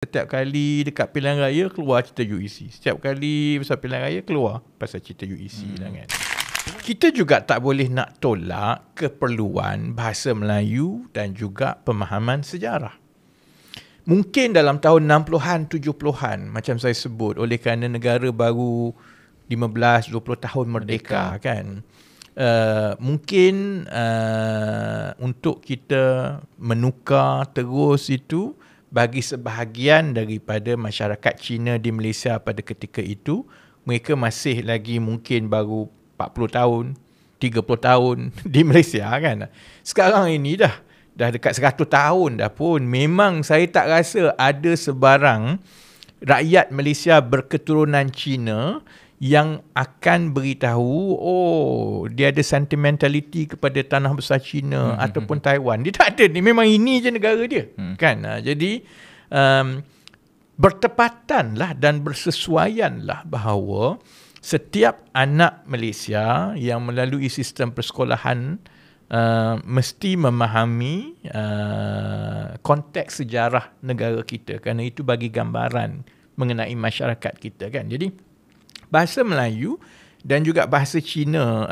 Setiap kali dekat pilihan raya keluar cerita UEC. Setiap kali pasal pilihan raya keluar pasal cerita UEC lah kan. Kita juga tak boleh nak tolak keperluan bahasa Melayu dan juga pemahaman sejarah. Mungkin dalam tahun 60-an, 70-an macam saya sebut, oleh kerana negara baru 15-20 tahun merdeka. Kan. Mungkin untuk kita menukar terus itu, bagi sebahagian daripada masyarakat Cina di Malaysia pada ketika itu, mereka masih lagi mungkin baru 40 tahun, 30 tahun di Malaysia kan. Sekarang ini dah dekat 100 tahun dah pun, memang saya tak rasa ada sebarang rakyat Malaysia berketurunan Cina yang akan beritahu, dia ada sentimentality kepada tanah besar China ataupun Taiwan. Dia tak ada. Memang ini je negara dia. Kan? Jadi, bertepatanlah dan bersesuaianlah bahawa setiap anak Malaysia yang melalui sistem persekolahan mesti memahami konteks sejarah negara kita. Kerana itu bagi gambaran mengenai masyarakat kita. Kan? Jadi, bahasa Melayu dan juga bahasa Cina,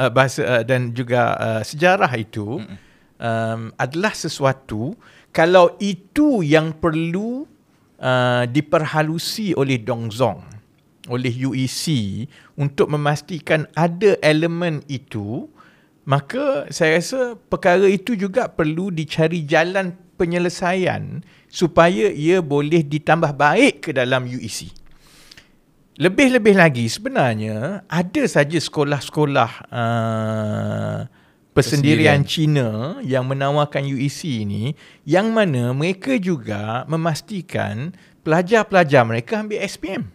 dan juga sejarah itu adalah sesuatu, kalau itu yang perlu diperhalusi oleh Dongzong, oleh UEC untuk memastikan ada elemen itu, maka saya rasa perkara itu juga perlu dicari jalan penyelesaian supaya ia boleh ditambah baik ke dalam UEC. Lebih-lebih lagi sebenarnya ada saja sekolah-sekolah persendirian Cina yang menawarkan UEC ini, yang mana mereka juga memastikan pelajar-pelajar mereka ambil SPM.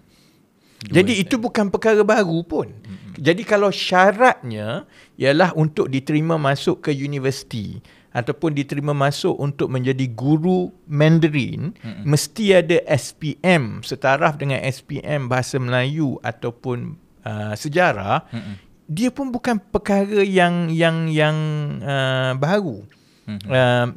Jadi itu bukan perkara baru pun. Jadi kalau syaratnya ialah untuk diterima masuk ke universiti ataupun diterima masuk untuk menjadi guru Mandarin, mesti ada SPM setaraf dengan SPM Bahasa Melayu ataupun sejarah. Dia pun bukan perkara yang baru.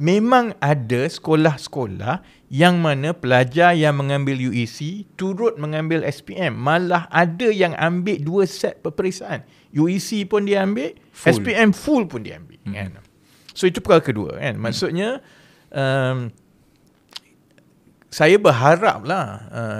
Memang ada sekolah-sekolah yang mana pelajar yang mengambil UEC turut mengambil SPM. Malah ada yang ambil 2 set peperiksaan. UEC pun dia ambil, SPM full pun dia ambil. Kan? So itu perkara kedua kan. Maksudnya saya berharaplah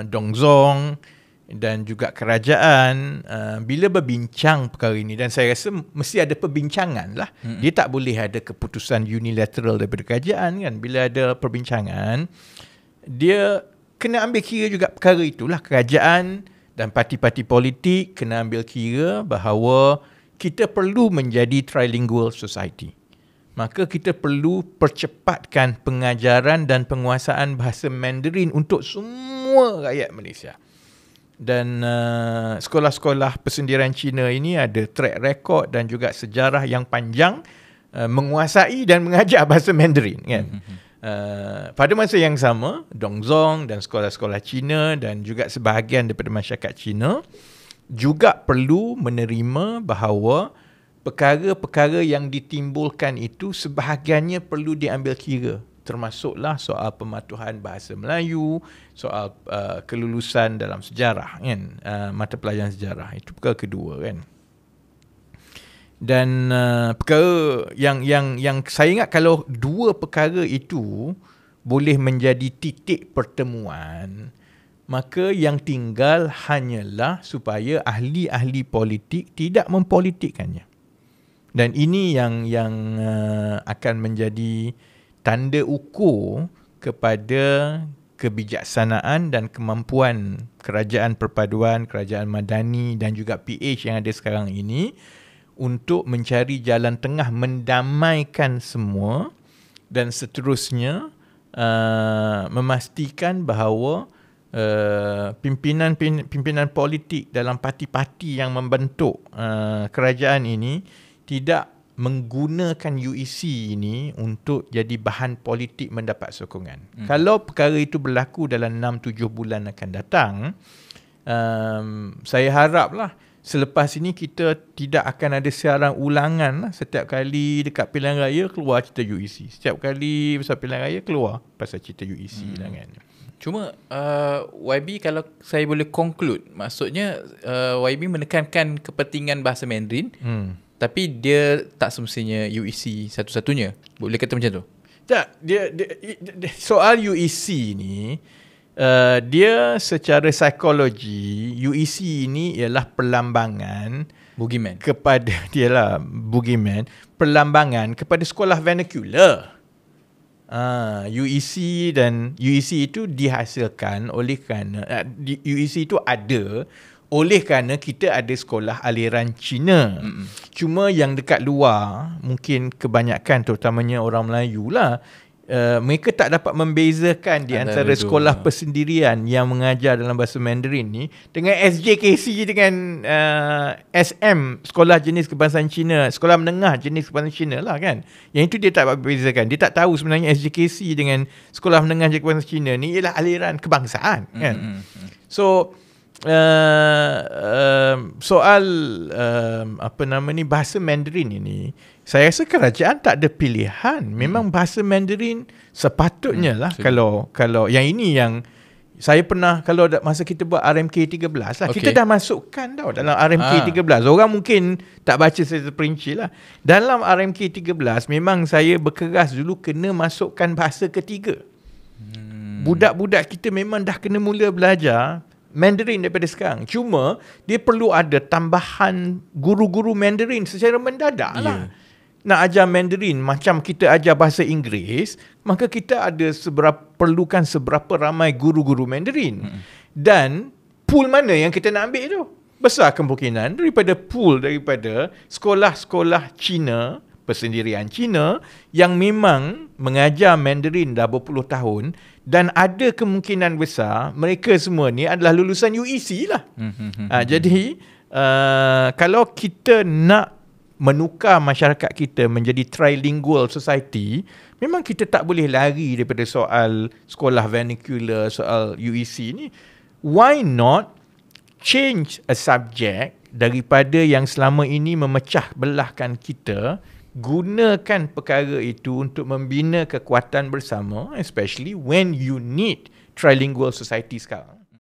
Dongzong dan juga kerajaan bila berbincang perkara ini, dan saya rasa mesti ada perbincangan lah. Dia tak boleh ada keputusan unilateral daripada kerajaan kan. Bila ada perbincangan, dia kena ambil kira juga perkara itulah. Kerajaan dan parti-parti politik kena ambil kira bahawa kita perlu menjadi trilingual society. Maka kita perlu percepatkan pengajaran dan penguasaan bahasa Mandarin untuk semua rakyat Malaysia. Dan sekolah-sekolah persendirian Cina ini ada track record dan juga sejarah yang panjang menguasai dan mengajar bahasa Mandarin. Kan? Pada masa yang sama, Dongzong dan sekolah-sekolah Cina dan juga sebahagian daripada masyarakat Cina juga perlu menerima bahawa perkara-perkara yang ditimbulkan itu sebahagiannya perlu diambil kira, termasuklah soal pematuhan bahasa Melayu, soal kelulusan dalam sejarah kan, mata pelajaran sejarah. Itu perkara kedua kan. Dan perkara yang saya ingat, kalau dua perkara itu boleh menjadi titik pertemuan, maka yang tinggal hanyalah supaya ahli-ahli politik tidak mempolitikkannya. Dan ini yang akan menjadi tanda ukur kepada kebijaksanaan dan kemampuan kerajaan perpaduan, kerajaan madani dan juga PH yang ada sekarang ini untuk mencari jalan tengah mendamaikan semua, dan seterusnya memastikan bahawa pimpinan politik dalam parti-parti yang membentuk kerajaan ini tidak menggunakan UEC ini untuk jadi bahan politik mendapat sokongan. Kalau perkara itu berlaku dalam 6-7 bulan akan datang, saya haraplah selepas ini kita tidak akan ada siaran ulangan lah. Setiap kali dekat pilihan raya keluar cerita UEC. Setiap kali pasal pilihan raya keluar pasal cerita UEC lah kan. Cuma YB kalau saya boleh conclude, maksudnya YB menekankan kepentingan bahasa Mandarin, tapi dia tak semestinya UEC satu-satunya. Boleh kata macam tu? Tak, dia soal UEC ni, dia secara psikologi, UEC ni ialah perlambangan Boogeyman. kepada boogeyman, perlambangan kepada sekolah vernacular. UEC dan UEC itu dihasilkan oleh kerana UEC itu ada oleh kerana kita ada sekolah aliran Cina. Cuma yang dekat luar, mungkin kebanyakan terutamanya orang Melayu lah, mereka tak dapat membezakan di antara sekolah persendirian yang mengajar dalam bahasa Mandarin ni dengan SJKC dengan SM, Sekolah Jenis Kebangsaan Cina, Sekolah Menengah Jenis Kebangsaan Cina lah kan. Yang itu dia tak dapat membezakan. Dia tak tahu sebenarnya SJKC dengan Sekolah Menengah Jenis Kebangsaan Cina ni ialah aliran kebangsaan kan. So soal bahasa Mandarin ini, saya rasa kerajaan tak ada pilihan. Memang bahasa Mandarin sepatutnya lah. Kalau yang ini yang saya pernah, kalau masa kita buat RMK 13 lah, kita dah masukkan tau dalam RMK 13. Orang mungkin tak baca secara perinci lah. Dalam RMK 13 memang saya berkeras dulu kena masukkan bahasa ketiga. Budak-budak kita memang dah kena mula belajar Mandarin daripada sekarang. Cuma dia perlu ada tambahan guru-guru Mandarin secara mendadak lah. Nak ajar Mandarin macam kita ajar bahasa Inggeris, maka kita ada perlukan seberapa ramai guru-guru Mandarin. Dan pool mana yang kita nak ambil tu? Besar kemungkinan daripada sekolah-sekolah Cina, persendirian Cina yang memang mengajar Mandarin dah berpuluh tahun, dan ada kemungkinan besar mereka semua ni adalah lulusan UEC lah. Jadi kalau kita nak menukar masyarakat kita menjadi trilingual society, memang kita tak boleh lari daripada soal sekolah vernacular, soal UEC ni. Why not change a subject daripada yang selama ini memecah belahkan kita, gunakan perkara itu untuk membina kekuatan bersama, especially when you need trilingual society sekarang.